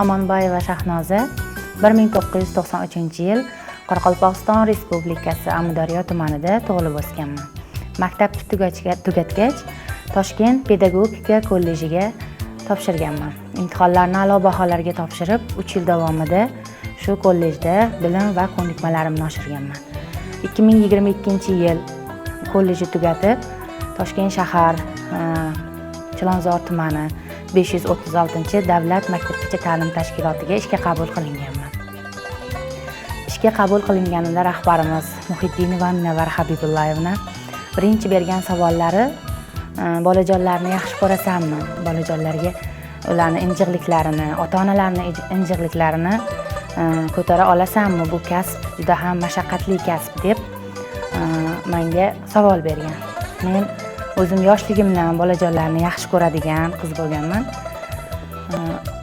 Omonboyeva Shahnoza 1993-yil Qoraqalpog'iston Respublikasi Amudaryo tumanida tug'ilib o'sganman. Maktabni tugatgach, Toshkent pedagogika kollejiga topshirganman. Imtihonlarni a'lo baholarga topshirib, 3 yil davomida shu kollejda bilim va ko'nikmalarimni oshirganman. 2022-yil kollejni tugatib, Toshkent shahar Chilonzor tumani 536 davlat maktabgacha ta'lim tashkilotiga ishga qabul qilinganman. Ishga qabul qilinganida rahbarimiz Muhiddinova Munavvar Habibullayevna birinchi bergan savollari bolajonlarni yaxshi ko'rasanmi? Bolajonlarga ularning injiqliklarini, ota-onalarning injiqliklarini ko'tara olasanmi? Bu kasb juda ham mashaqqatli kasb deb menga savol bergan. Men o'zim yoshligimdan bolajonlarni yaxshi ko'radigan qiz bo'lganman.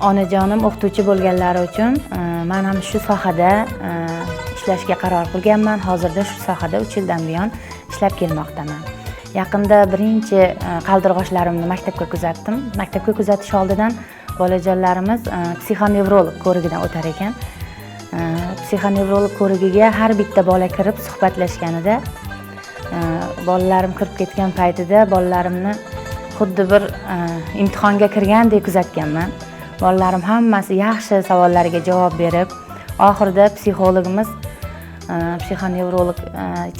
Onajonim o'qituvchi bo'lganlari uchun men ham shu sohada ishlashga qaror qilganman. Hozirda shu sohada 3 yildan buyon ishlab kelmoqdaman. Yaqinda birinchi qaldirg'ochlarimni maktabga kuzatdim. Maktabga kuzatish oldidan bolajonlarimiz psixonevrolog ko'rigidan o'tar ekan. Psixonevrolog ko'rigiga har bitta bola kirib suhbatlashganida bolalarim kirib ketgan paytida bolalarimni xuddi bir imtihonga kirgandek kuzatganman. Bolalarim hammasi yaxshi savollariga javob berib, oxirida psixologimiz psixonevrolog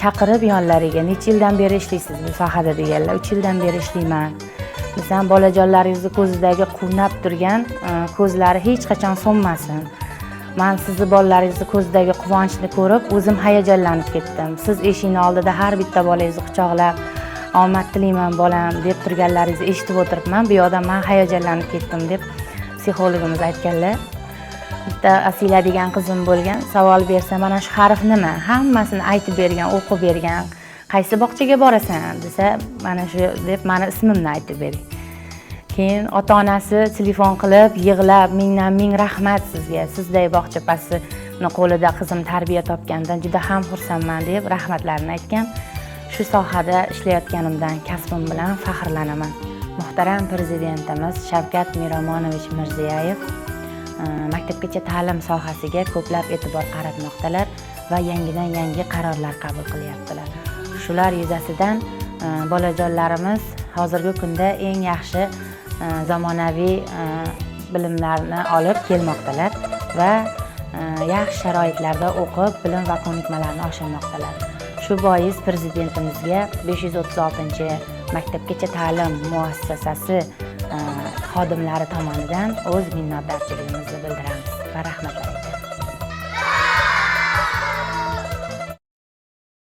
chaqirib yonlariga necha yildan beri ishlaysiz bu sohada deganlar. 3 yildan beri ishlayman. Bizdan bolajonlaringizni ko'zidagi quvnab turgan ko'zlari hech qachon so'nmasin. Men sizni bolalaringizni ko'zidagi quvonchni ko'rib, o'zim hayajonlanib ketdim. Siz eshikning oldida har bitta bolangizni quchoqlab, omad tilayman bolam deb turganlaringizni eshitib o'tiribman. Bu yoqda men hayajonlanib ketdim deb psixologimiz aytganlar. Bitta Asila degan qizim bo'lgan, savol bersa, mana shu harf nima? Hammasini aytib bergan, o'qib bergan. Qaysi bog'chaga borasan desa, mana shu deb meni ismimni aytib berdi. Keyin ota-onasi telefon qilib, yig'lab, ming rahmat sizga. Sizday bog'chapasini qo'lida qizim tarbiya topgandan juda ham xursandman deb rahmatlarini aytgan. Shu sohada ishlayotganimdan kasbim bilan faxrlanaman. Muhtaram prezidentimiz Shavkat Miromonovich Mirziyoyev maktabgacha ta'lim sohasiga ko'plab e'tibor qaratmoqdalar va yangi qarorlar qabul qilyaptilar. Shular yuzasidan bolajonlarimiz hozirgi kunda eng yaxshi zamonaviy bilimlarni olib kelmoqdalar va yaxshi sharoitlarda o'qib, bilim va ko'nikmalarni oshirmoqdalar. Shu bois prezidentimizga 536-maktabgacha ta'lim muassasasi xodimlari tomonidan o'z minnatdorchiligimizni bildiramiz va rahmat aytamiz.